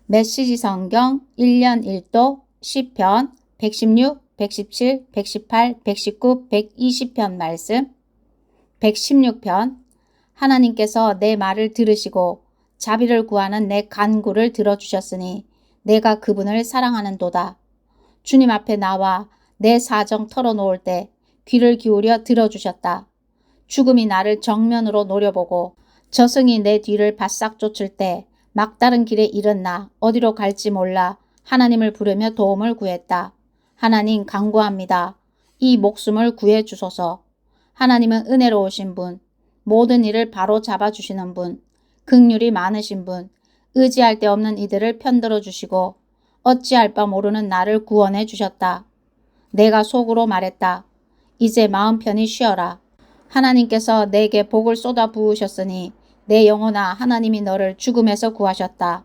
메시지 성경 1년 1도 시편 116, 117, 118, 119, 120편 말씀. 116편. 하나님께서 내 말을 들으시고 자비를 구하는 내 간구를 들어주셨으니 내가 그분을 사랑하는도다. 주님 앞에 나와 내 사정 털어놓을 때 귀를 기울여 들어주셨다. 죽음이 나를 정면으로 노려보고 저승이 내 뒤를 바싹 쫓을 때 막다른 길에 이른 나 어디로 갈지 몰라 하나님을 부르며 도움을 구했다. 하나님 간구합니다. 이 목숨을 구해 주소서. 하나님은 은혜로우신 분, 모든 일을 바로 잡아주시는 분, 긍휼이 많으신 분, 의지할 데 없는 이들을 편들어 주시고 어찌할 바 모르는 나를 구원해 주셨다. 내가 속으로 말했다. 이제 마음 편히 쉬어라. 하나님께서 내게 복을 쏟아 부으셨으니 내 영혼아 하나님이 너를 죽음에서 구하셨다.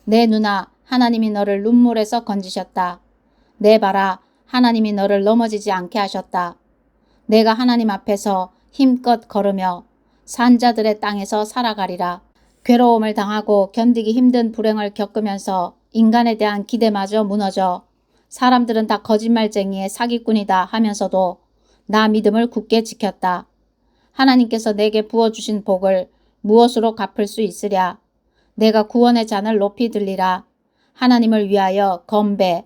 내 눈아 하나님이 너를 눈물에서 건지셨다. 내 발아 하나님이 너를 넘어지지 않게 하셨다. 내가 하나님 앞에서 힘껏 걸으며 산자들의 땅에서 살아가리라. 괴로움을 당하고 견디기 힘든 불행을 겪으면서 인간에 대한 기대마저 무너져 사람들은 다 거짓말쟁이의 사기꾼이다 하면서도 나 믿음을 굳게 지켰다. 하나님께서 내게 부어주신 복을 무엇으로 갚을 수 있으랴. 내가 구원의 잔을 높이 들리라. 하나님을 위하여 건배.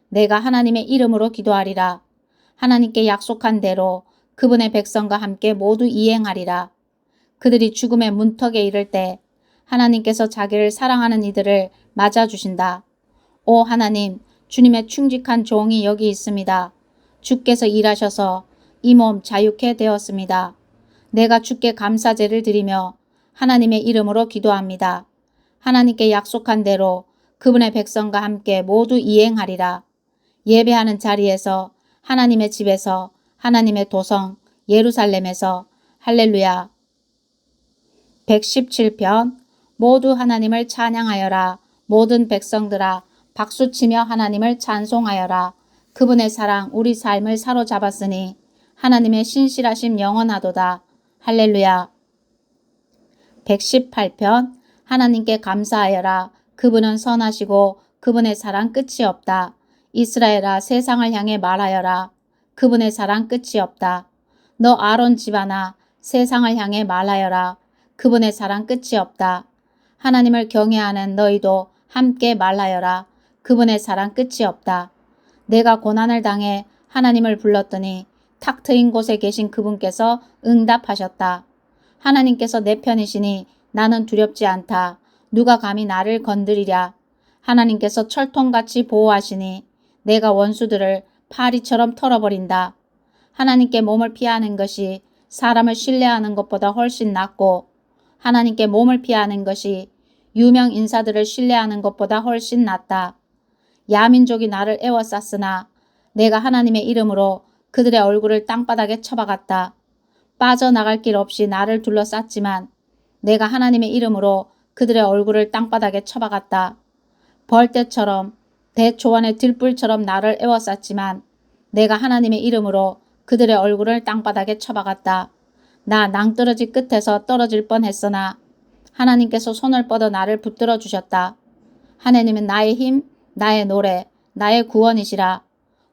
내가 하나님의 이름으로 기도하리라. 하나님께 약속한 대로 그분의 백성과 함께 모두 이행하리라. 그들이 죽음의 문턱에 이를 때 하나님께서 자기를 사랑하는 이들을 맞아주신다. 오 하나님, 주님의 충직한 종이 여기 있습니다. 주께서 일하셔서 이 몸 자유케 되었습니다. 내가 주께 감사제를 드리며 하나님의 이름으로 기도합니다. 하나님께 약속한 대로 그분의 백성과 함께 모두 이행하리라. 예배하는 자리에서 하나님의 집에서 하나님의 도성 예루살렘에서 할렐루야. 117편. 모두 하나님을 찬양하여라. 모든 백성들아 박수치며 하나님을 찬송하여라. 그분의 사랑 우리 삶을 사로잡았으니 하나님의 신실하심 영원하도다. 할렐루야. 118편. 하나님께 감사하여라. 그분은 선하시고 그분의 사랑 끝이 없다. 이스라엘아 세상을 향해 말하여라. 그분의 사랑 끝이 없다. 너 아론 집안아 세상을 향해 말하여라. 그분의 사랑 끝이 없다. 하나님을 경외하는 너희도 함께 말하여라. 그분의 사랑 끝이 없다. 내가 고난을 당해 하나님을 불렀더니 탁 트인 곳에 계신 그분께서 응답하셨다. 하나님께서 내 편이시니 나는 두렵지 않다. 누가 감히 나를 건드리랴. 하나님께서 철통같이 보호하시니 내가 원수들을 파리처럼 털어버린다. 하나님께 몸을 피하는 것이 사람을 신뢰하는 것보다 훨씬 낫고 하나님께 몸을 피하는 것이 유명 인사들을 신뢰하는 것보다 훨씬 낫다. 야민족이 나를 애워쌌으나 내가 하나님의 이름으로 그들의 얼굴을 땅바닥에 쳐박았다. 빠져나갈 길 없이 나를 둘러쌌지만 내가 하나님의 이름으로 그들의 얼굴을 땅바닥에 쳐박았다. 벌떼처럼 대초원의 들불처럼 나를 애워쌌지만 내가 하나님의 이름으로 그들의 얼굴을 땅바닥에 쳐박았다. 나 낭떠러지 끝에서 떨어질 뻔했으나 하나님께서 손을 뻗어 나를 붙들어 주셨다. 하나님은 나의 힘, 나의 노래, 나의 구원이시라.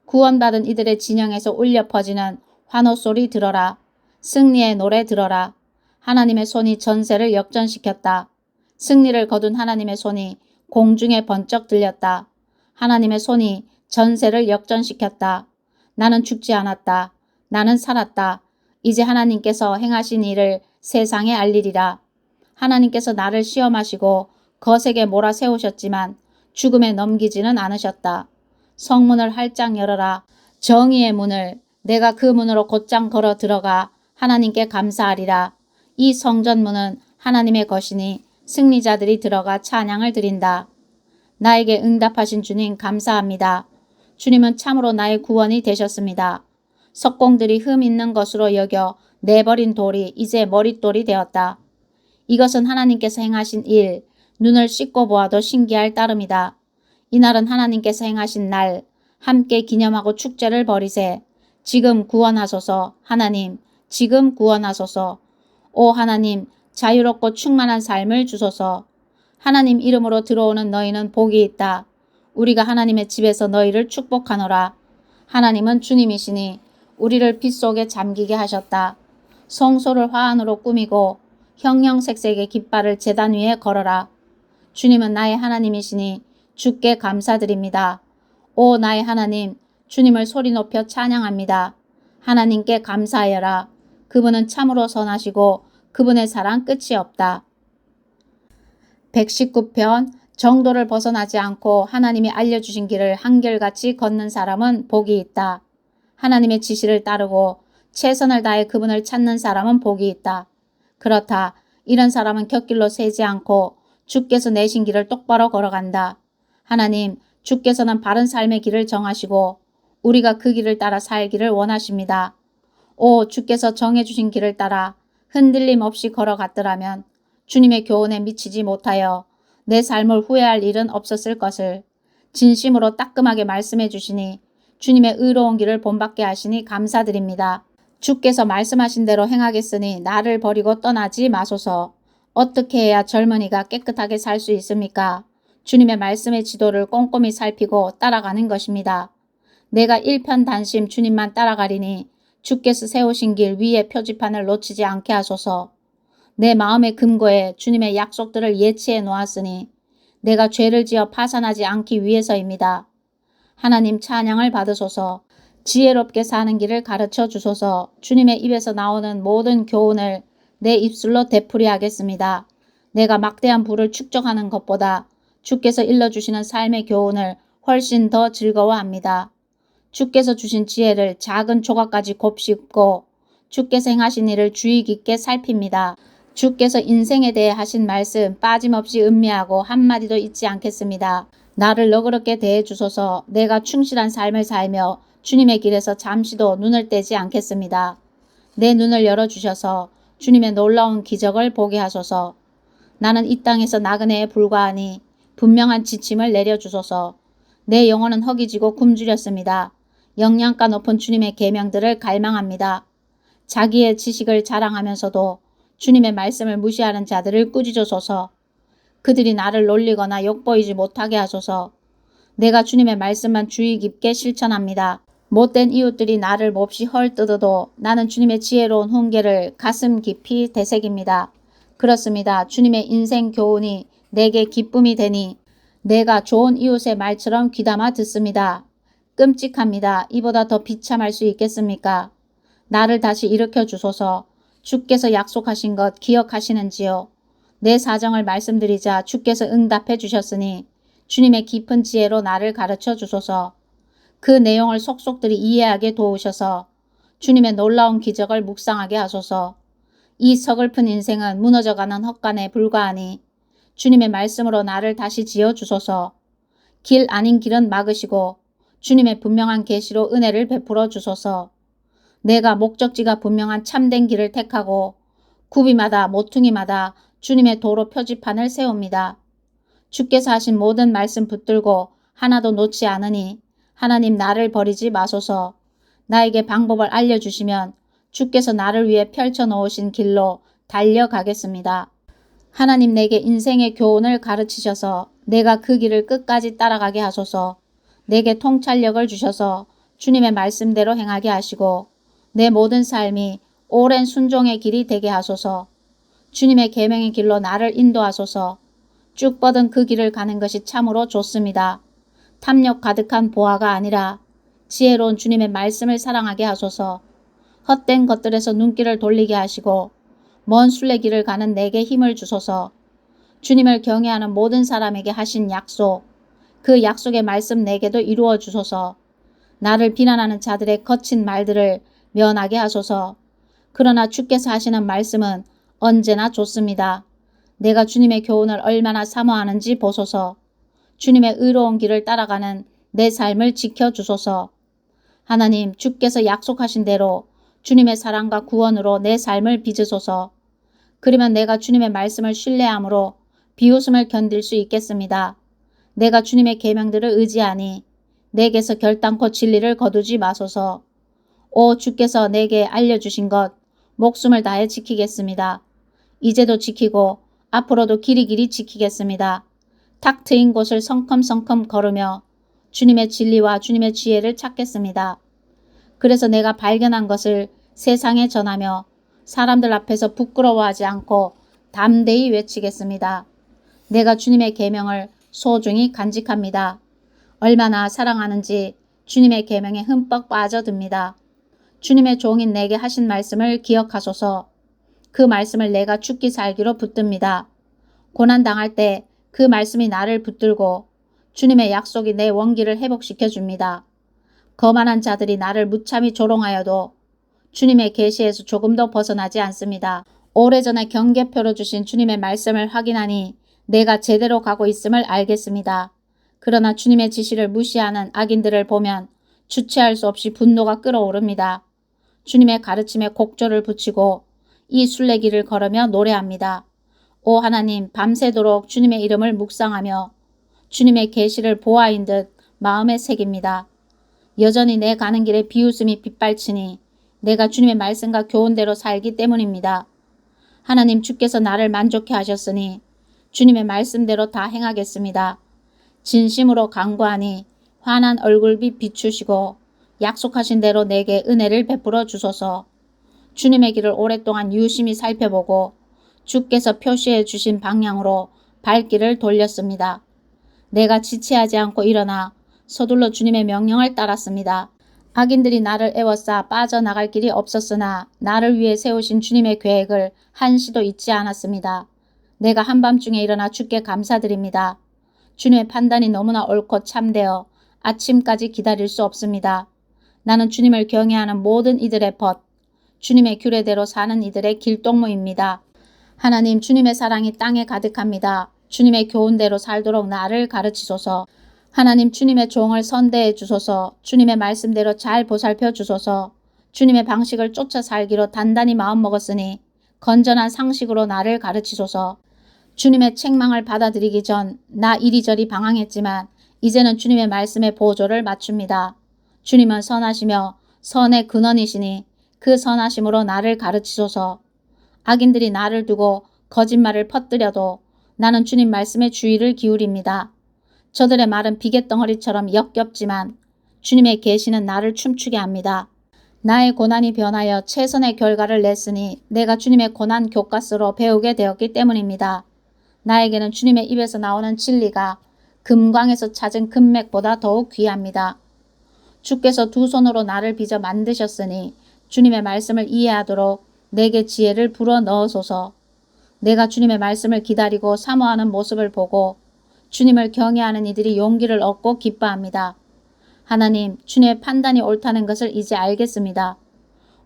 구원받은 이들의 진영에서 울려 퍼지는 환호소리 들어라. 승리의 노래 들어라. 하나님의 손이 전세를 역전시켰다. 승리를 거둔 하나님의 손이 공중에 번쩍 들렸다. 하나님의 손이 전세를 역전시켰다. 나는 죽지 않았다. 나는 살았다. 이제 하나님께서 행하신 일을 세상에 알리리라. 하나님께서 나를 시험하시고 거세게 몰아세우셨지만 죽음에 넘기지는 않으셨다. 성문을 활짝 열어라. 정의의 문을 내가 그 문으로 곧장 걸어 들어가 하나님께 감사하리라. 이 성전문은 하나님의 것이니 승리자들이 들어가 찬양을 드린다. 나에게 응답하신 주님 감사합니다. 주님은 참으로 나의 구원이 되셨습니다. 석공들이 흠 있는 것으로 여겨 내버린 돌이 이제 머릿돌이 되었다. 이것은 하나님께서 행하신 일, 눈을 씻고 보아도 신기할 따름이다. 이날은 하나님께서 행하신 날, 함께 기념하고 축제를 벌이세. 지금 구원하소서. 하나님, 지금 구원하소서. 오 하나님, 자유롭고 충만한 삶을 주소서. 하나님 이름으로 들어오는 너희는 복이 있다. 우리가 하나님의 집에서 너희를 축복하노라. 하나님은 주님이시니 우리를 빛 속에 잠기게 하셨다. 성소를 화환으로 꾸미고 형형색색의 깃발을 제단 위에 걸어라. 주님은 나의 하나님이시니 주께 감사드립니다. 오 나의 하나님, 주님을 소리 높여 찬양합니다. 하나님께 감사하여라. 그분은 참으로 선하시고 그분의 사랑 끝이 없다. 119편 정도를 벗어나지 않고 하나님이 알려주신 길을 한결같이 걷는 사람은 복이 있다. 하나님의 지시를 따르고 최선을 다해 그분을 찾는 사람은 복이 있다. 그렇다. 이런 사람은 곁길로 새지 않고 주께서 내신 길을 똑바로 걸어간다. 하나님, 주께서는 바른 삶의 길을 정하시고 우리가 그 길을 따라 살기를 원하십니다. 오, 주께서 정해주신 길을 따라 흔들림 없이 걸어갔더라면 주님의 교훈에 미치지 못하여 내 삶을 후회할 일은 없었을 것을 진심으로 따끔하게 말씀해 주시니 주님의 의로운 길을 본받게 하시니 감사드립니다. 주께서 말씀하신 대로 행하겠으니 나를 버리고 떠나지 마소서. 어떻게 해야 젊은이가 깨끗하게 살 수 있습니까? 주님의 말씀의 지도를 꼼꼼히 살피고 따라가는 것입니다. 내가 일편단심 주님만 따라가리니 주께서 세우신 길 위에 표지판을 놓치지 않게 하소서. 내 마음의 금고에 주님의 약속들을 예치해 놓았으니 내가 죄를 지어 파산하지 않기 위해서입니다. 하나님 찬양을 받으소서. 지혜롭게 사는 길을 가르쳐 주소서. 주님의 입에서 나오는 모든 교훈을 내 입술로 되풀이하겠습니다. 내가 막대한 부를 축적하는 것보다 주께서 일러주시는 삶의 교훈을 훨씬 더 즐거워합니다. 주께서 주신 지혜를 작은 조각까지 곱씹고 주께서 행하신 일을 주의 깊게 살핍니다. 주께서 인생에 대해 하신 말씀 빠짐없이 음미하고 한마디도 잊지 않겠습니다. 나를 너그럽게 대해 주소서. 내가 충실한 삶을 살며 주님의 길에서 잠시도 눈을 떼지 않겠습니다. 내 눈을 열어주셔서 주님의 놀라운 기적을 보게 하소서. 나는 이 땅에서 나그네에 불과하니 분명한 지침을 내려주소서. 내 영혼은 허기지고 굶주렸습니다. 영양가 높은 주님의 계명들을 갈망합니다. 자기의 지식을 자랑하면서도 주님의 말씀을 무시하는 자들을 꾸짖으소서. 그들이 나를 놀리거나 욕보이지 못하게 하소서. 내가 주님의 말씀만 주의 깊게 실천합니다. 못된 이웃들이 나를 몹시 헐뜯어도 나는 주님의 지혜로운 훈계를 가슴 깊이 되새깁니다. 그렇습니다. 주님의 인생 교훈이 내게 기쁨이 되니 내가 좋은 이웃의 말처럼 귀담아 듣습니다. 끔찍합니다. 이보다 더 비참할 수 있겠습니까? 나를 다시 일으켜 주소서. 주께서 약속하신 것 기억하시는지요? 내 사정을 말씀드리자 주께서 응답해 주셨으니 주님의 깊은 지혜로 나를 가르쳐 주소서. 그 내용을 속속들이 이해하게 도우셔서 주님의 놀라운 기적을 묵상하게 하소서. 이 서글픈 인생은 무너져가는 헛간에 불과하니 주님의 말씀으로 나를 다시 지어주소서. 길 아닌 길은 막으시고 주님의 분명한 계시로 은혜를 베풀어 주소서. 내가 목적지가 분명한 참된 길을 택하고 구비마다 모퉁이마다 주님의 도로 표지판을 세웁니다. 주께서 하신 모든 말씀 붙들고 하나도 놓지 않으니 하나님 나를 버리지 마소서. 나에게 방법을 알려주시면 주께서 나를 위해 펼쳐놓으신 길로 달려가겠습니다. 하나님 내게 인생의 교훈을 가르치셔서 내가 그 길을 끝까지 따라가게 하소서. 내게 통찰력을 주셔서 주님의 말씀대로 행하게 하시고 내 모든 삶이 오랜 순종의 길이 되게 하소서. 주님의 계명의 길로 나를 인도하소서. 쭉 뻗은 그 길을 가는 것이 참으로 좋습니다. 탐욕 가득한 보아가 아니라 지혜로운 주님의 말씀을 사랑하게 하소서. 헛된 것들에서 눈길을 돌리게 하시고 먼 순례길을 가는 내게 힘을 주소서. 주님을 경외하는 모든 사람에게 하신 약속, 그 약속의 말씀 내게도 이루어 주소서. 나를 비난하는 자들의 거친 말들을 면하게 하소서. 그러나 주께서 하시는 말씀은 언제나 좋습니다. 내가 주님의 교훈을 얼마나 사모하는지 보소서. 주님의 의로운 길을 따라가는 내 삶을 지켜주소서. 하나님, 주께서 약속하신 대로 주님의 사랑과 구원으로 내 삶을 빚으소서. 그러면 내가 주님의 말씀을 신뢰함으로 비웃음을 견딜 수 있겠습니다. 내가 주님의 계명들을 의지하니 내게서 결단코 진리를 거두지 마소서. 오 주께서 내게 알려주신 것 목숨을 다해 지키겠습니다. 이제도 지키고 앞으로도 길이길이 지키겠습니다. 탁 트인 곳을 성큼성큼 걸으며 주님의 진리와 주님의 지혜를 찾겠습니다. 그래서 내가 발견한 것을 세상에 전하며 사람들 앞에서 부끄러워하지 않고 담대히 외치겠습니다. 내가 주님의 계명을 소중히 간직합니다. 얼마나 사랑하는지 주님의 계명에 흠뻑 빠져듭니다. 주님의 종인 내게 하신 말씀을 기억하소서. 그 말씀을 내가 죽기 살기로 붙듭니다. 고난당할 때 그 말씀이 나를 붙들고 주님의 약속이 내 원기를 회복시켜 줍니다. 거만한 자들이 나를 무참히 조롱하여도 주님의 계시에서 조금도 벗어나지 않습니다. 오래전에 경계표로 주신 주님의 말씀을 확인하니 내가 제대로 가고 있음을 알겠습니다. 그러나 주님의 지시를 무시하는 악인들을 보면 주체할 수 없이 분노가 끓어오릅니다. 주님의 가르침에 곡조를 붙이고 이 순례길을 걸으며 노래합니다. 오 하나님, 밤새도록 주님의 이름을 묵상하며 주님의 계시를 보아인 듯 마음에 새깁니다. 여전히 내 가는 길에 비웃음이 빗발치니 내가 주님의 말씀과 교훈대로 살기 때문입니다. 하나님, 주께서 나를 만족해 하셨으니 주님의 말씀대로 다 행하겠습니다. 진심으로 간구하니 환한 얼굴빛 비추시고 약속하신 대로 내게 은혜를 베풀어 주소서. 주님의 길을 오랫동안 유심히 살펴보고 주께서 표시해 주신 방향으로 발길을 돌렸습니다. 내가 지체하지 않고 일어나 서둘러 주님의 명령을 따랐습니다. 악인들이 나를 애워싸 빠져나갈 길이 없었으나 나를 위해 세우신 주님의 계획을 한시도 잊지 않았습니다. 내가 한밤중에 일어나 주께 감사드립니다. 주님의 판단이 너무나 옳고 참되어 아침까지 기다릴 수 없습니다. 나는 주님을 경외하는 모든 이들의 벗, 주님의 규례대로 사는 이들의 길동무입니다. 하나님, 주님의 사랑이 땅에 가득합니다. 주님의 교훈대로 살도록 나를 가르치소서. 하나님, 주님의 종을 선대해 주소서. 주님의 말씀대로 잘 보살펴 주소서. 주님의 방식을 쫓아 살기로 단단히 마음먹었으니 건전한 상식으로 나를 가르치소서. 주님의 책망을 받아들이기 전 나 이리저리 방황했지만 이제는 주님의 말씀에 보조를 맞춥니다. 주님은 선하시며 선의 근원이시니 그 선하심으로 나를 가르치소서. 악인들이 나를 두고 거짓말을 퍼뜨려도 나는 주님 말씀에 주의를 기울입니다. 저들의 말은 비갯덩어리처럼 역겹지만 주님의 계시는 나를 춤추게 합니다. 나의 고난이 변하여 최선의 결과를 냈으니 내가 주님의 고난 교과서로 배우게 되었기 때문입니다. 나에게는 주님의 입에서 나오는 진리가 금광에서 찾은 금맥보다 더욱 귀합니다. 주께서 두 손으로 나를 빚어 만드셨으니 주님의 말씀을 이해하도록 내게 지혜를 불어 넣으소서. 내가 주님의 말씀을 기다리고 사모하는 모습을 보고 주님을 경외하는 이들이 용기를 얻고 기뻐합니다. 하나님, 주님의 판단이 옳다는 것을 이제 알겠습니다.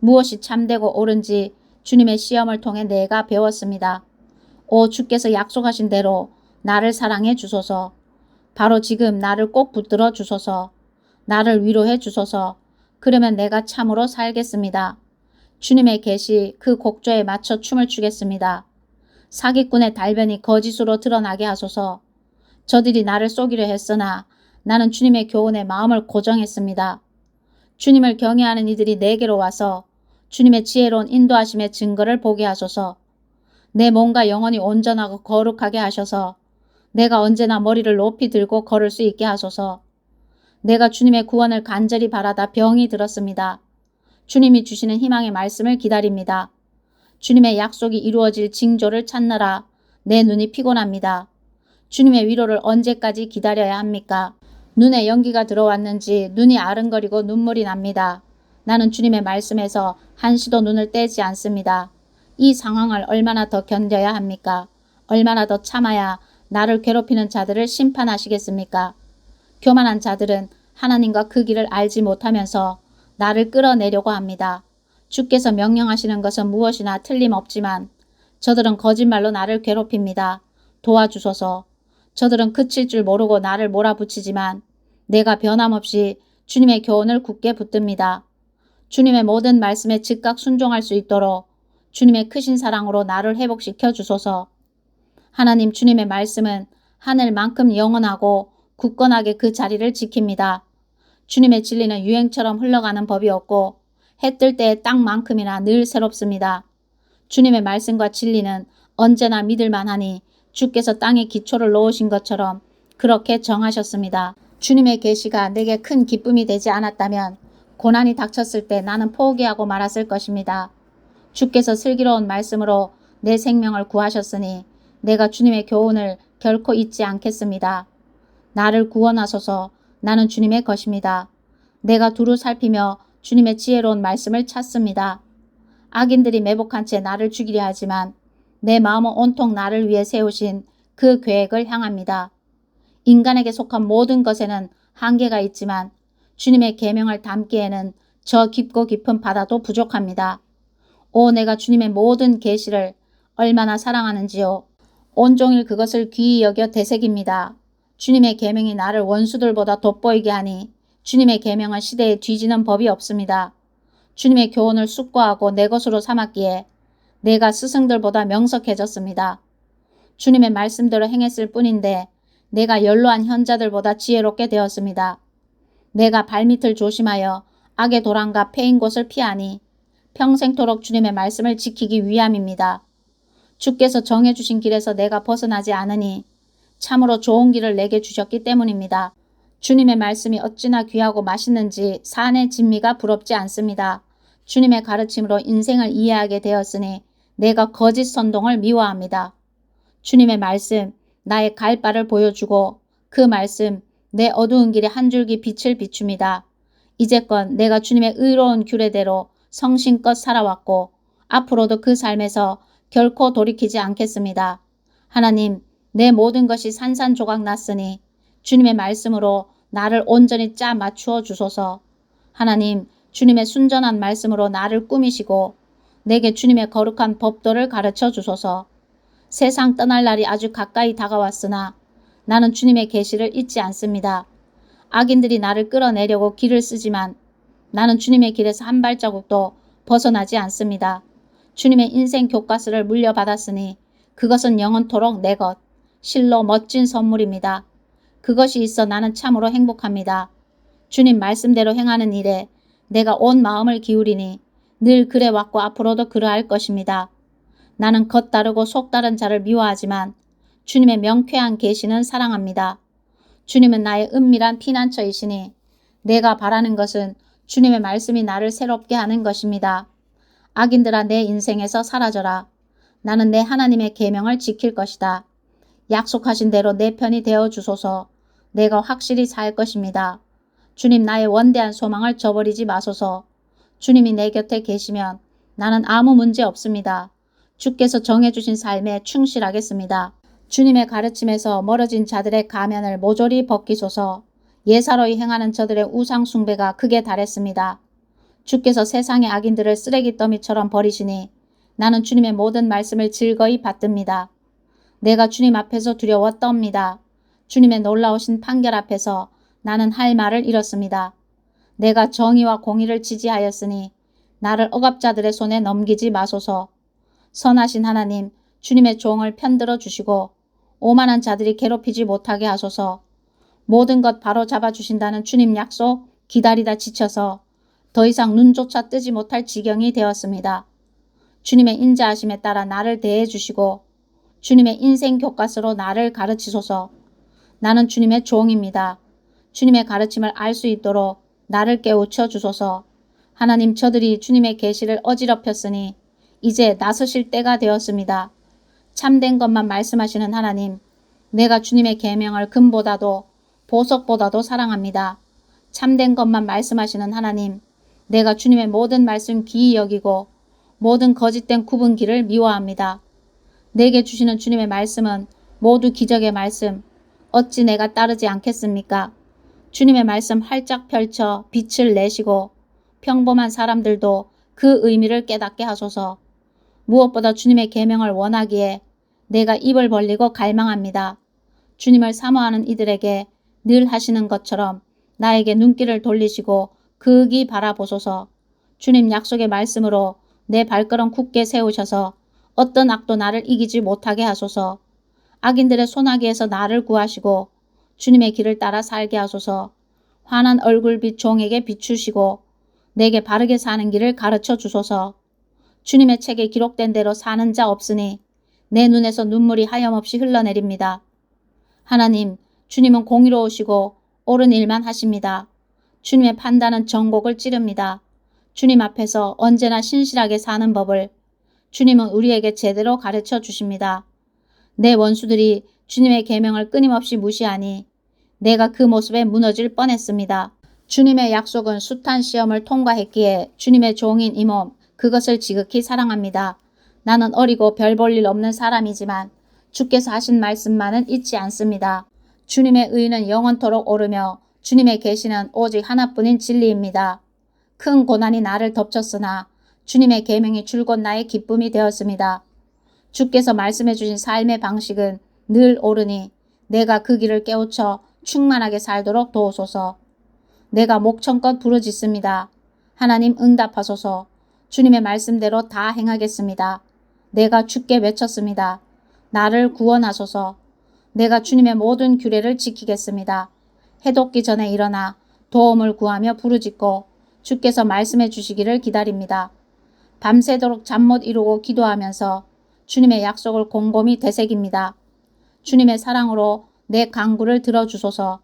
무엇이 참되고 옳은지 주님의 시험을 통해 내가 배웠습니다. 오 주께서 약속하신 대로 나를 사랑해 주소서. 바로 지금 나를 꼭 붙들어 주소서. 나를 위로해 주소서. 그러면 내가 참으로 살겠습니다. 주님의 계시 그 곡조에 맞춰 춤을 추겠습니다. 사기꾼의 달변이 거짓으로 드러나게 하소서. 저들이 나를 속이려 했으나 나는 주님의 교훈에 마음을 고정했습니다. 주님을 경외하는 이들이 내게로 와서 주님의 지혜로운 인도하심의 증거를 보게 하소서. 내 몸과 영혼이 온전하고 거룩하게 하셔서 내가 언제나 머리를 높이 들고 걸을 수 있게 하소서. 내가 주님의 구원을 간절히 바라다 병이 들었습니다. 주님이 주시는 희망의 말씀을 기다립니다. 주님의 약속이 이루어질 징조를 찾느라 내 눈이 피곤합니다. 주님의 위로를 언제까지 기다려야 합니까? 눈에 연기가 들어왔는지 눈이 아른거리고 눈물이 납니다. 나는 주님의 말씀에서 한시도 눈을 떼지 않습니다. 이 상황을 얼마나 더 견뎌야 합니까? 얼마나 더 참아야 나를 괴롭히는 자들을 심판하시겠습니까? 교만한 자들은 하나님과 그 길을 알지 못하면서 나를 끌어내려고 합니다. 주께서 명령하시는 것은 무엇이나 틀림없지만 저들은 거짓말로 나를 괴롭힙니다. 도와주소서. 저들은 그칠 줄 모르고 나를 몰아붙이지만 내가 변함없이 주님의 교훈을 굳게 붙듭니다. 주님의 모든 말씀에 즉각 순종할 수 있도록 주님의 크신 사랑으로 나를 회복시켜 주소서. 하나님, 주님의 말씀은 하늘만큼 영원하고 굳건하게 그 자리를 지킵니다. 주님의 진리는 유행처럼 흘러가는 법이 없고 해 뜰 때의 땅만큼이나 늘 새롭습니다. 주님의 말씀과 진리는 언제나 믿을 만하니 주께서 땅에 기초를 놓으신 것처럼 그렇게 정하셨습니다. 주님의 계시가 내게 큰 기쁨이 되지 않았다면 고난이 닥쳤을 때 나는 포기하고 말았을 것입니다. 주께서 슬기로운 말씀으로 내 생명을 구하셨으니 내가 주님의 교훈을 결코 잊지 않겠습니다. 나를 구원하소서. 나는 주님의 것입니다. 내가 두루 살피며 주님의 지혜로운 말씀을 찾습니다. 악인들이 매복한 채 나를 죽이려 하지만 내 마음은 온통 나를 위해 세우신 그 계획을 향합니다. 인간에게 속한 모든 것에는 한계가 있지만 주님의 계명을 담기에는 저 깊고 깊은 바다도 부족합니다. 오, 내가 주님의 모든 계시를 얼마나 사랑하는지요. 온종일 그것을 귀히 여겨 되새깁니다. 주님의 계명이 나를 원수들보다 돋보이게 하니 주님의 계명은 시대에 뒤지는 법이 없습니다. 주님의 교훈을 숙고하고 내 것으로 삼았기에 내가 스승들보다 명석해졌습니다. 주님의 말씀대로 행했을 뿐인데 내가 연로한 현자들보다 지혜롭게 되었습니다. 내가 발밑을 조심하여 악의 도랑과 패인 곳을 피하니 평생토록 주님의 말씀을 지키기 위함입니다. 주께서 정해주신 길에서 내가 벗어나지 않으니 참으로 좋은 길을 내게 주셨기 때문입니다. 주님의 말씀이 어찌나 귀하고 맛있는지 산의 진미가 부럽지 않습니다. 주님의 가르침으로 인생을 이해하게 되었으니 내가 거짓 선동을 미워합니다. 주님의 말씀, 나의 갈 바를 보여주고 그 말씀, 내 어두운 길에 한 줄기 빛을 비춥니다. 이제껏 내가 주님의 의로운 규례대로 성심껏 살아왔고 앞으로도 그 삶에서 결코 돌이키지 않겠습니다. 하나님, 내 모든 것이 산산조각 났으니 주님의 말씀으로 나를 온전히 짜 맞추어 주소서. 하나님, 주님의 순전한 말씀으로 나를 꾸미시고 내게 주님의 거룩한 법도를 가르쳐 주소서. 세상 떠날 날이 아주 가까이 다가왔으나 나는 주님의 계시를 잊지 않습니다. 악인들이 나를 끌어내려고 길을 쓰지만 나는 주님의 길에서 한 발자국도 벗어나지 않습니다. 주님의 인생 교과서를 물려받았으니 그것은 영원토록 내 것, 실로 멋진 선물입니다. 그것이 있어 나는 참으로 행복합니다. 주님 말씀대로 행하는 일에 내가 온 마음을 기울이니 늘 그래왔고 앞으로도 그러할 것입니다. 나는 겉다르고 속다른 자를 미워하지만 주님의 명쾌한 계시는 사랑합니다. 주님은 나의 은밀한 피난처이시니 내가 바라는 것은 주님의 말씀이 나를 새롭게 하는 것입니다. 악인들아, 내 인생에서 사라져라. 나는 내 하나님의 계명을 지킬 것이다. 약속하신 대로 내 편이 되어 주소서. 내가 확실히 살 것입니다. 주님, 나의 원대한 소망을 저버리지 마소서. 주님이 내 곁에 계시면 나는 아무 문제 없습니다. 주께서 정해주신 삶에 충실하겠습니다. 주님의 가르침에서 멀어진 자들의 가면을 모조리 벗기소서. 예사로이 행하는 저들의 우상 숭배가 극에 달했습니다. 주께서 세상의 악인들을 쓰레기 더미처럼 버리시니 나는 주님의 모든 말씀을 즐거이 받듭니다. 내가 주님 앞에서 두려워 떱니다. 주님의 놀라우신 판결 앞에서 나는 할 말을 잃었습니다. 내가 정의와 공의를 지지하였으니 나를 억압자들의 손에 넘기지 마소서. 선하신 하나님, 주님의 종을 편들어 주시고 오만한 자들이 괴롭히지 못하게 하소서. 모든 것 바로 잡아주신다는 주님 약속 기다리다 지쳐서 더 이상 눈조차 뜨지 못할 지경이 되었습니다. 주님의 인자하심에 따라 나를 대해 주시고 주님의 인생 교과서로 나를 가르치소서. 나는 주님의 종입니다. 주님의 가르침을 알 수 있도록 나를 깨우쳐 주소서. 하나님, 저들이 주님의 계시를 어지럽혔으니 이제 나서실 때가 되었습니다. 참된 것만 말씀하시는 하나님, 내가 주님의 계명을 금보다도 보석보다도 사랑합니다. 참된 것만 말씀하시는 하나님, 내가 주님의 모든 말씀 귀히 여기고 모든 거짓된 굽은 길을 미워합니다. 내게 주시는 주님의 말씀은 모두 기적의 말씀, 어찌 내가 따르지 않겠습니까? 주님의 말씀 활짝 펼쳐 빛을 내시고 평범한 사람들도 그 의미를 깨닫게 하소서. 무엇보다 주님의 계명을 원하기에 내가 입을 벌리고 갈망합니다. 주님을 사모하는 이들에게 늘 하시는 것처럼 나에게 눈길을 돌리시고 극이 바라보소서. 주님 약속의 말씀으로 내 발걸음 굳게 세우셔서 어떤 악도 나를 이기지 못하게 하소서. 악인들의 소나기에서 나를 구하시고 주님의 길을 따라 살게 하소서. 환한 얼굴빛 종에게 비추시고 내게 바르게 사는 길을 가르쳐 주소서. 주님의 책에 기록된 대로 사는 자 없으니 내 눈에서 눈물이 하염없이 흘러내립니다. 하나님, 주님은 공의로우시고 옳은 일만 하십니다. 주님의 판단은 정곡을 찌릅니다. 주님 앞에서 언제나 신실하게 사는 법을 주님은 우리에게 제대로 가르쳐 주십니다. 내 원수들이 주님의 계명을 끊임없이 무시하니 내가 그 모습에 무너질 뻔했습니다. 주님의 약속은 숱한 시험을 통과했기에 주님의 종인 이 몸, 그것을 지극히 사랑합니다. 나는 어리고 별 볼 일 없는 사람이지만 주께서 하신 말씀만은 잊지 않습니다. 주님의 의는 영원토록 오르며 주님의 계시는 오직 하나뿐인 진리입니다. 큰 고난이 나를 덮쳤으나 주님의 계명이 줄곧 나의 기쁨이 되었습니다. 주께서 말씀해 주신 삶의 방식은 늘 옳으니 내가 그 길을 깨우쳐 충만하게 살도록 도우소서. 내가 목청껏 부르짖습니다. 하나님 응답하소서. 주님의 말씀대로 다 행하겠습니다. 내가 주께 외쳤습니다. 나를 구원하소서. 내가 주님의 모든 규례를 지키겠습니다. 해돋기 전에 일어나 도움을 구하며 부르짖고 주께서 말씀해 주시기를 기다립니다. 밤새도록 잠 못 이루고 기도하면서 주님의 약속을 곰곰이 되새깁니다. 주님의 사랑으로 내 간구를 들어주소서.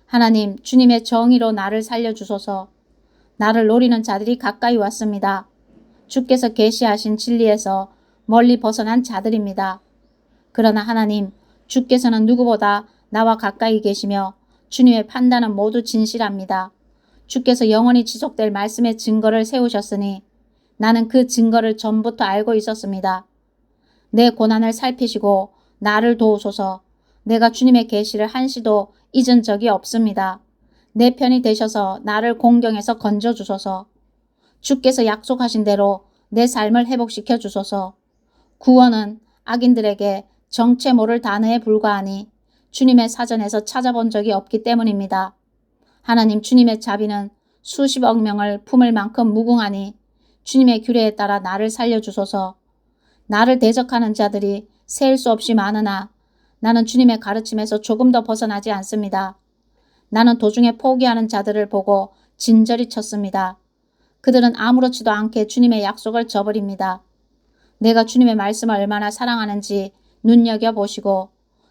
하나님, 주님의 정의로 나를 살려주소서. 나를 노리는 자들이 가까이 왔습니다. 주께서 계시하신 진리에서 멀리 벗어난 자들입니다. 그러나 하나님, 주께서는 누구보다 나와 가까이 계시며 주님의 판단은 모두 진실합니다. 주께서 영원히 지속될 말씀의 증거를 세우셨으니 나는 그 증거를 전부터 알고 있었습니다. 내 고난을 살피시고 나를 도우소서. 내가 주님의 계시를 한시도 잊은 적이 없습니다. 내 편이 되셔서 나를 공경에서 건져주소서. 주께서 약속하신 대로 내 삶을 회복시켜 주소서. 구원은 악인들에게 정체 모를 단어에 불과하니 주님의 사전에서 찾아본 적이 없기 때문입니다. 하나님, 주님의 자비는 수십억 명을 품을 만큼 무궁하니 주님의 규례에 따라 나를 살려주소서. 나를 대적하는 자들이 셀 수 없이 많으나 나는 주님의 가르침에서 조금 더 벗어나지 않습니다. 나는 도중에 포기하는 자들을 보고 진저리 쳤습니다. 그들은 아무렇지도 않게 주님의 약속을 저버립니다. 내가 주님의 말씀을 얼마나 사랑하는지 눈여겨보시고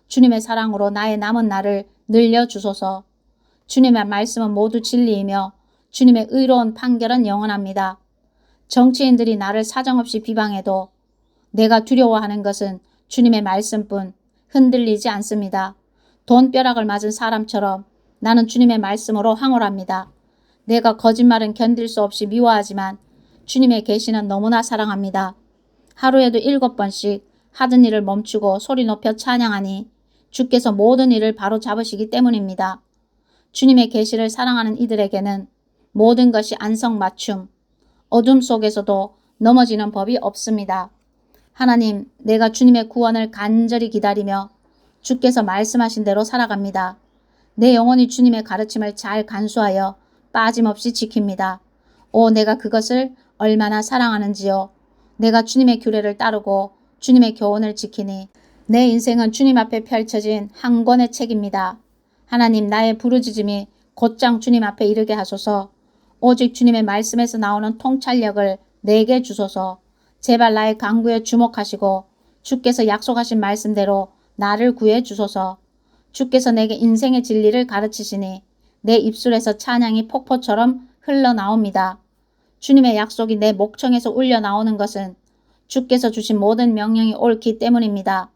주님의 사랑으로 나의 남은 날을 늘려주소서. 주님의 말씀은 모두 진리이며 주님의 의로운 판결은 영원합니다. 정치인들이 나를 사정없이 비방해도 내가 두려워하는 것은 주님의 말씀뿐 흔들리지 않습니다. 돈벼락을 맞은 사람처럼 나는 주님의 말씀으로 황홀합니다. 내가 거짓말은 견딜 수 없이 미워하지만 주님의 계시는 너무나 사랑합니다. 하루에도 7번씩 하던 일을 멈추고 소리 높여 찬양하니 주께서 모든 일을 바로 잡으시기 때문입니다. 주님의 계시를 사랑하는 이들에게는 모든 것이 안성맞춤, 어둠 속에서도 넘어지는 법이 없습니다. 하나님, 내가 주님의 구원을 간절히 기다리며 주께서 말씀하신 대로 살아갑니다. 내 영혼이 주님의 가르침을 잘 간수하여 빠짐없이 지킵니다. 오, 내가 그것을 얼마나 사랑하는지요. 내가 주님의 규례를 따르고 주님의 교훈을 지키니 내 인생은 주님 앞에 펼쳐진 한 권의 책입니다. 하나님, 나의 부르짖음이 곧장 주님 앞에 이르게 하소서. 오직 주님의 말씀에서 나오는 통찰력을 내게 주소서. 제발 나의 간구에 주목하시고 주께서 약속하신 말씀대로 나를 구해 주소서. 주께서 내게 인생의 진리를 가르치시니 내 입술에서 찬양이 폭포처럼 흘러나옵니다. 주님의 약속이 내 목청에서 울려나오는 것은 주께서 주신 모든 명령이 옳기 때문입니다.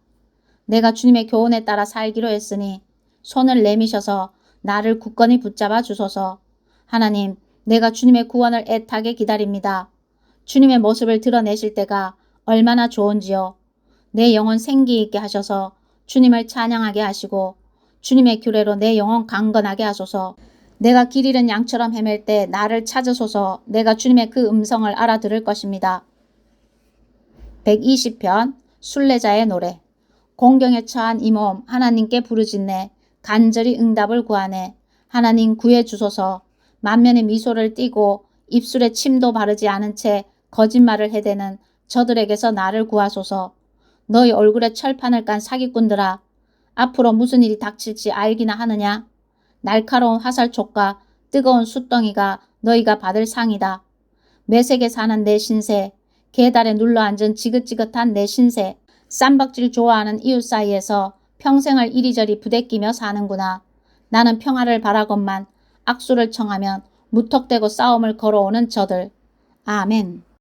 내가 주님의 교훈에 따라 살기로 했으니 손을 내미셔서 나를 굳건히 붙잡아 주소서. 하나님, 내가 주님의 구원을 애타게 기다립니다. 주님의 모습을 드러내실 때가 얼마나 좋은지요. 내 영혼 생기 있게 하셔서 주님을 찬양하게 하시고 주님의 규례로 내 영혼 강건하게 하소서. 내가 길 잃은 양처럼 헤맬 때 나를 찾으소서. 내가 주님의 그 음성을 알아들을 것입니다. 120편 순례자의 노래. 공경에 처한 이 몸 하나님께 부르짖네. 간절히 응답을 구하네. 하나님 구해 주소서. 만면에 미소를 띠고 입술에 침도 바르지 않은 채 거짓말을 해대는 저들에게서 나를 구하소서. 너희 얼굴에 철판을 깐 사기꾼들아, 앞으로 무슨 일이 닥칠지 알기나 하느냐? 날카로운 화살촉과 뜨거운 숯덩이가 너희가 받을 상이다. 매색에 사는 내 신세, 계달에 눌러앉은 지긋지긋한 내 신세, 쌈박질 좋아하는 이웃 사이에서 평생을 이리저리 부대끼며 사는구나. 나는 평화를 바라건만 악수를 청하면 무턱대고 싸움을 걸어오는 저들. 아멘.